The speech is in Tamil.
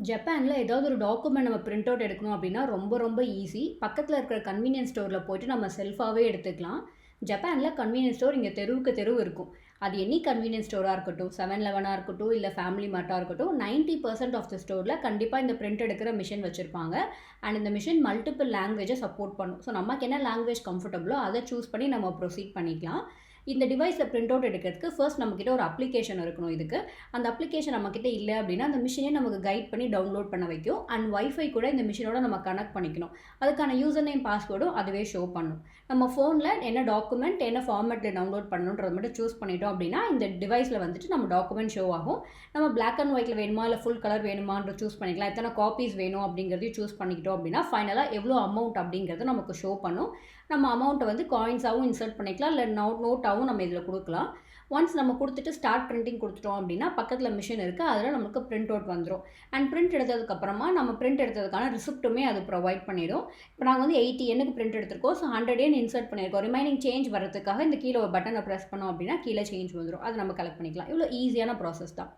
ஜப்பானில் ஏதாவது ஒரு டாக்குமெண்ட் நம்ம பிரிண்ட் அவுட் எடுக்கணும் அப்படின்னா ரொம்ப ரொம்ப ஈஸி. பக்கத்தில் இருக்கிற கன்வீனியன்ஸ் ஸ்டோரில் போயிட்டு நம்ம செல்ஃபாகவே எடுத்துக்கலாம். ஜப்பானில் கன்வீனியன்ஸ் ஸ்டோர் இங்கே தெருவுக்கு தெருவு இருக்கும். அது எனி கன்வீனியன்ஸ் ஸ்டோராக இருக்கட்டும், 7-Eleven இருக்கட்டும், இல்லை ஃபேமிலி மார்ட்டாக இருக்கட்டும், 90% ஆஃப் த ஸ்டோரில் கண்டிப்பாக இந்த பிரிண்ட் எடுக்கிற மிஷின் வச்சுருப்பாங்க. அண்ட் இந்த மிஷின் மல்டிபிள் லாங்குவேஜை சப்போர்ட் பண்ணும். ஸோ நமக்கு என்ன லாங்குவேஜ் கம்ஃபர்டபுளோ அதை சூஸ் பண்ணி நம்ம ப்ரொசீட் பண்ணிக்கலாம். இந்த டிவைஸில் பிரிண்ட் அவுட் எடுக்கிறதுக்கு ஃபர்ஸ்ட் நம்மக்கிட்ட ஒரு அப்ளிகேஷன் இருக்கணும். இதுக்கு அந்த அப்ளிகேஷன் நம்மக்கிட்ட இல்லை அப்படின்னா அந்த மிஷினே நமக்கு கைட் பண்ணி டவுன்லோட் பண்ண வைக்கும். அண்ட் வைஃபை கூட இந்த மிஷினோட நம்ம கனெக்ட் பண்ணிக்கணும். அதுக்கான யூசர் நேம் பாஸ்வேர்டும் அதுவே ஷோ பண்ணும். நம்ம ஃபோனில் என்ன டாக்குமெண்ட் என்ன ஃபார்மேட்டில் டவுன்லோட் பண்ணணுன்றதை மட்டும் சூஸ் பண்ணிட்டோம் அப்படின்னா இந்த டிவைஸில் வந்துட்டு நம்ம டாக்குமெண்ட் ஷோ ஆகும். நம்ம பிளாக் அண்ட் ஒயிட்டில் வேணுமா இல்லை ஃபுல் கலர் வேணுமான்ற சூஸ் பண்ணிக்கலாம். எத்தனை காப்பீஸ் வேணும் அப்படிங்கிறதையும் சூஸ் பண்ணிக்கிட்டோம் அப்படின்னா ஃபைனலாக எவ்வளோ அமௌண்ட் அப்படிங்கிறது நமக்கு ஷோ பண்ணும். நம்ம அமௌண்ட்டை வந்து காயின்ஸாகவும் இன்சர்ட் பண்ணிக்கலாம், இல்லை நோட்டாகவும் நம்ம இதில் கொடுக்கலாம். ஒன்ஸ் நம்ம கொடுத்துட்டு ஸ்டார்ட் பிரிண்டிங் கொடுத்துட்டோம் அப்படின்னா பக்கத்தில் மிஷின் இருக்குது, அதில் நமக்கு பிரிண்ட் அவுட் வந்துடும். அண்ட் பிரிண்ட் எடுத்ததுக்கப்புறமா நம்ம பிரிண்ட் எடுத்ததுக்கான ரிசிப்ட்டுமே அது ப்ரொவைட் பண்ணிடும். இப்போ நாங்கள் வந்து 80 எண்ணுக்கு பிரிண்ட் எடுத்திருக்கோம். ஸோ 100 எண் இன்சர்ட் பண்ணியிருக்கோம். ரிமைனிங் சேஞ்ச் வரதுக்காக இந்த கீழே ஒரு பட்டனை ப்ரெஸ் பண்ணோம் அப்படின்னா கீழே சேஞ்ச் வந்துடும். அதை நம்ம கலெக்ட் பண்ணிக்கலாம். இவ்வளோ ஈஸியான ப்ராசஸ் தான்.